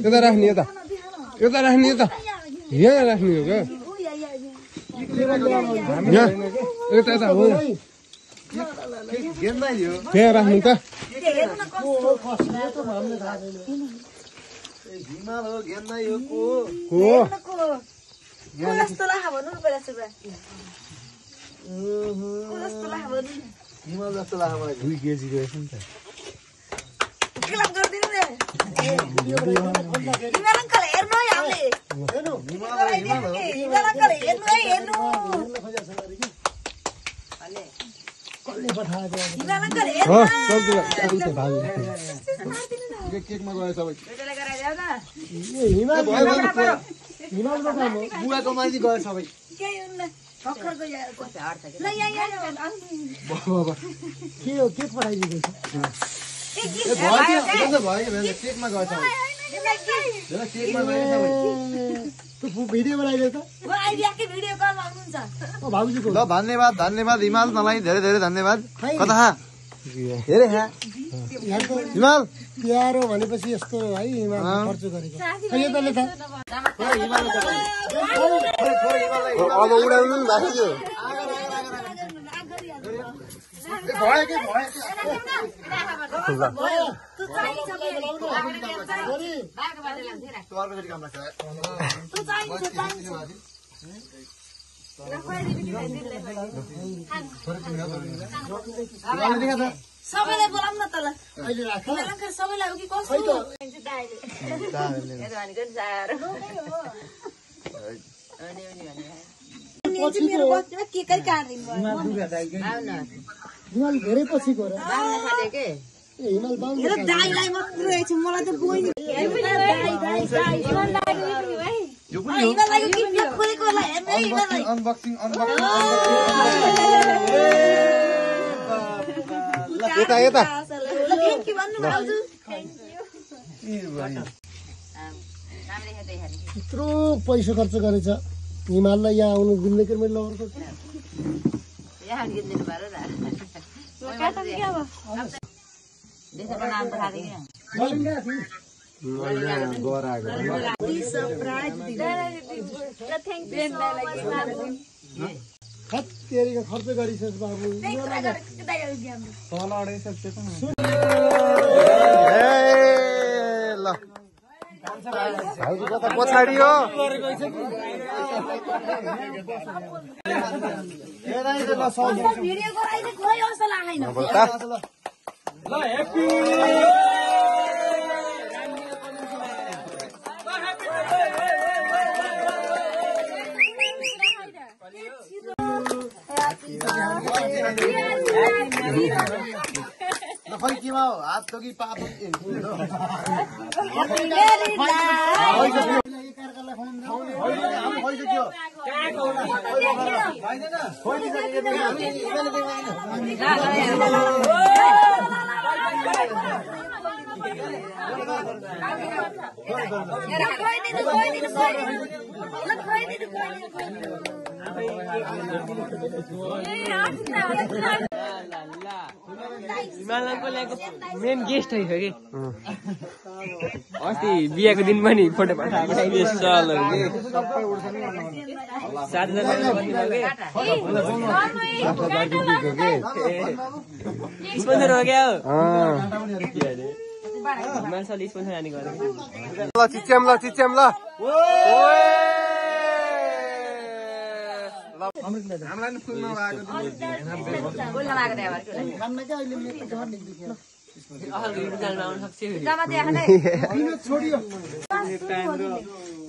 यता राख्ने यता राख्ने यता यहाँ राख्ने हो क्या यता हो त्यहाँ राख्नु त हिमाल जस्तो लाग्छ मलाई 2 केजी रहेछ नि त केकमा गयो सबै बुवाको माथि गयो सबै के हो केक पठाइदिएको केकमा गयो सबै भिडियो बनाइदियो त भाउजूको ल धन्यवाद हिमाल मलाई धेरै धेरै धन्यवाद कता धेरै हिमाल प्यारो भनेपछि यस्तो है हिमाल खर्च गरेको यसले त अब उडाउनु नि भएको सबैलाई बोलाउन त ल सबैलाई कि कसो धेरै पछिको दाइलाई मात्रै एकछिन मलाई त बोइनी अनबक्सिङ यता यता यत्रो पैसा खर्च गरेछ हिमाललाई यहाँ आउनु गुन्देकर मैले लगेको खर्च गरिसक्छ बाबु भाउजू कता पछाडि हो खै केमा हो हात तो कि पाप हिमालयको ल्याएको मेन गेस्ट है कि अस्ति बिहाको दिन पनि फोटो पठाएको स्पोन्सर हो क्या मान्छेले स्पोन्सर हानी गरेको चिच्याम ल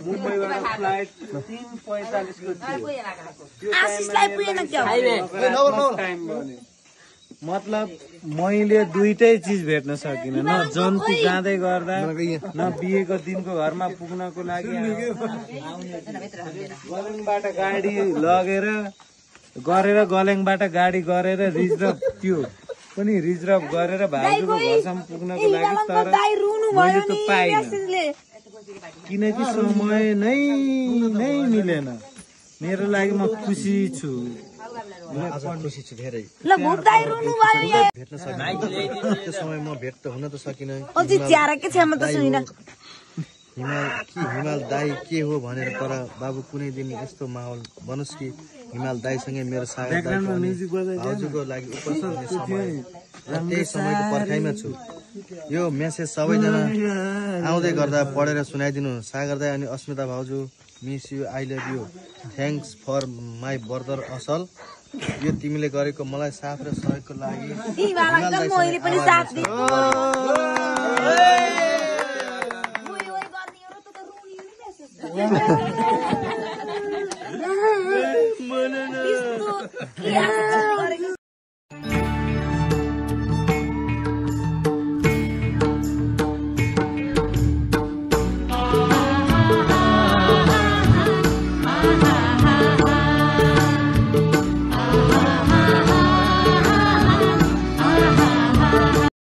मुम्बईबाट फ्लाइट 3:45 को मतलब मैले दुईटै चिज भेट्न सकिनँ न जन्तु जाँदै गर्दा न बिहेको दिनको घरमा पुग्नको लागि गलेङबाट गाडी लगेर गलेङबाट गाडी गरेर रिजर्भ त्यो पनि रिजर्भ गरेर भाउजूको घरसम्म पुग्नको लागि तर मैले त पाइनँ किनकि समय नै मिलेन। मेरो लागि म खुसी छु। आज खुसी छु धेरै। ल भुक्दै रुनु भयो भेट्न सकिनँ त्यो समय म भेट त हुन त सकिनँ। अझै च्यारा के छ म त सुनिन। हिमाल दाई के हो भनेर, तर बाबु कुनै दिन यस्तो माहौल बनोस् कि हिमाल दाईसँगै मेरो सागर भाउजूको लागि उपस्थित हुने समय र त्यही समयको पर्खाइमा छु। यो मेसेज सबैजना आउँदै गर्दा पढेर सुनाइदिनु। सागर दाई अनि अस्मिता भाउजू, miss you, I love you, thanks for my brother असल। यो तिमीले गरेको मलाई साथ र सहयोगको लागि मैले पनि साथ दिए